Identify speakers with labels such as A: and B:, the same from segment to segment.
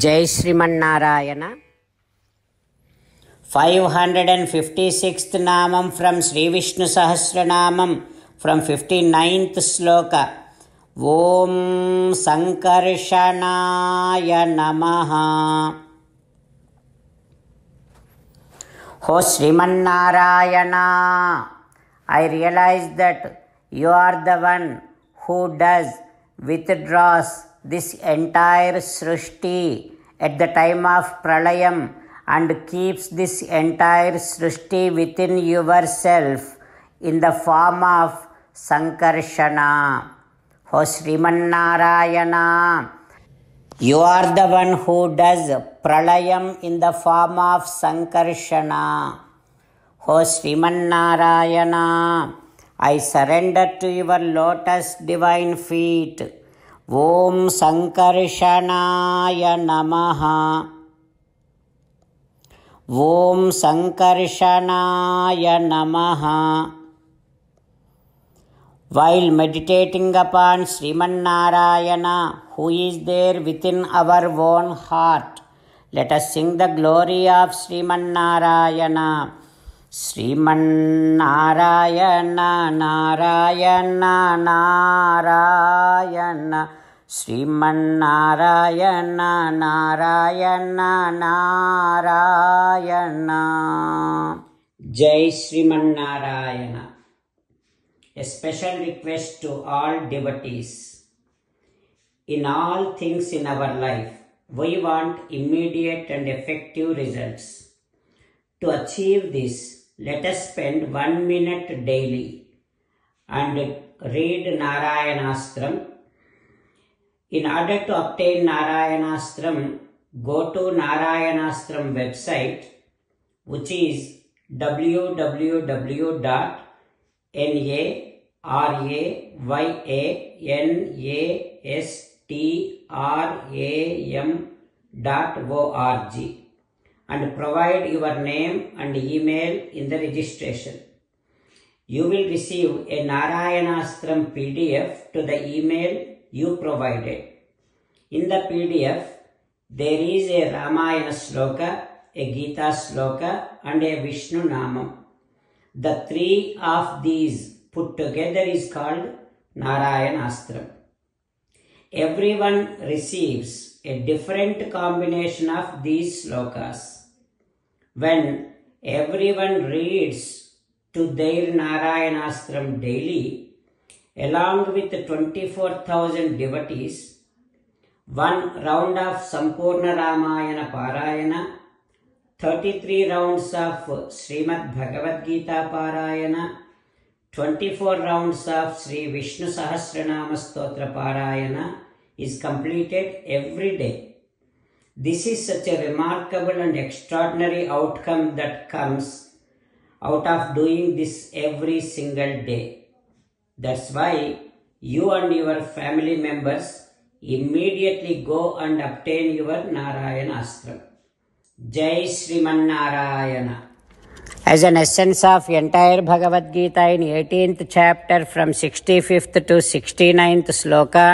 A: జై శ్రీమన్నారాయణ. 556th నామం from Shri Vishnu Sahasranamam from 59th శ్లోక. ఓం సంకర్షణాయ నమః. ఓ Srimannarayana, I realize that you are the one who withdraws this entire Srishti at the time of Pralayam and keeps this entire Srishti within yourself in the form of Sankarshana. O Srimannarayana, you are the one who does Pralayam in the form of Sankarshana. O Srimannarayana, I surrender to your lotus divine feet. Om Sankarshanaaya Namaha. Om Sankarshanaaya Namaha. While meditating upon Srimannarayana, who is there within our own heart, let us sing the glory of Srimannarayana. Srimannarayana Narayana Narayana, Srimannarayana Narayana Narayana. Jai Srimannarayana. A special request to all devotees. In all things in our life, we want immediate and effective results. To achieve this, let us spend 1 minute daily and read Narayanastram. In order to obtain Narayanastram, go to Narayanastram website, which is www.narayanastram.org, and provide your name and email in the registration. You will receive a Narayanastram PDF to the email you provided. In the PDF, there is a Ramayana Sloka, a Gita Sloka, and a Vishnu Namam. The three of these put together is called Narayanastram. Everyone receives a different combination of these slokas. When everyone reads to their Narayanastram daily, along with 24,000 devotees, 1 round of Sampurna Ramayana Parayana, 33 rounds of Srimad Bhagavad Gita Parayana, 24 rounds of Sri Vishnu Sahasranama Stotra Parayana is completed every day. This is such a remarkable and extraordinary outcome that comes out of doing this every single day. That's why you and your family members immediately go and obtain your Narayanastram. Jai Srimannarayana. As an essence of entire Bhagavad Gita in 18th chapter from 65th to 69th sloka,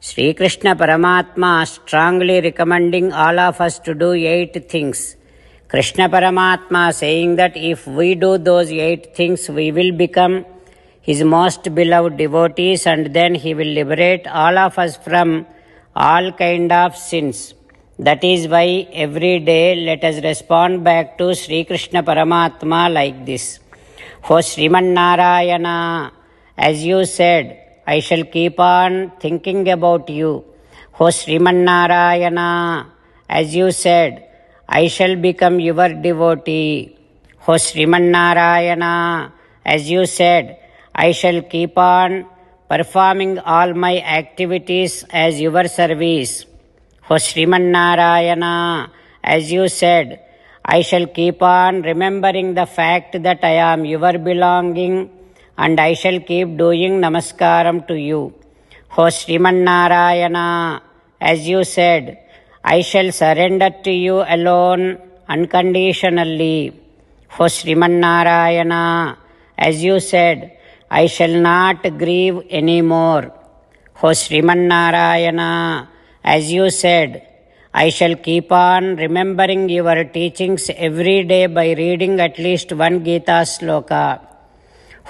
A: Sri Krishna Paramatma strongly recommending all of us to do 8 things. Krishna Paramatma saying that if we do those 8 things, we will become his most beloved devotees, and then he will liberate all of us from all kind of sins. That is why every day let us respond back to Sri Krishna Paramatma like this. O Srimannarayana, as you said, I shall keep on thinking about you. O Srimannarayana, as you said, I shall become your devotee. O Srimannarayana, as you said, I shall keep on performing all my activities as your service. O Srimannarayana, as you said, I shall keep on remembering the fact that I am your belonging, and I shall keep doing namaskaram to you. O Srimannarayana, as you said, I shall surrender to you alone unconditionally. O Srimannarayana, as you said, I shall not grieve anymore. O Srimannarayana, as you said, I shall keep on remembering your teachings every day by reading at least one Gita sloka.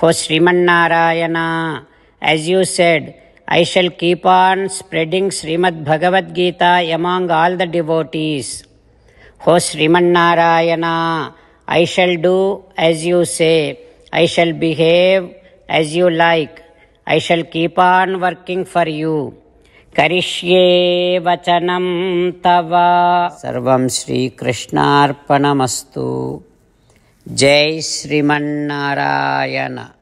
A: O Sriman Narayana, as you said, I shall keep on spreading Srimad Bhagavad Gita among all the devotees. O Sriman Narayana, I shall do as you say. I shall behave as you like. I shall keep on working for you. Karishye vachanam tava. Sarvam Shri Krishnarpanamastu. Jai Sriman Narayana.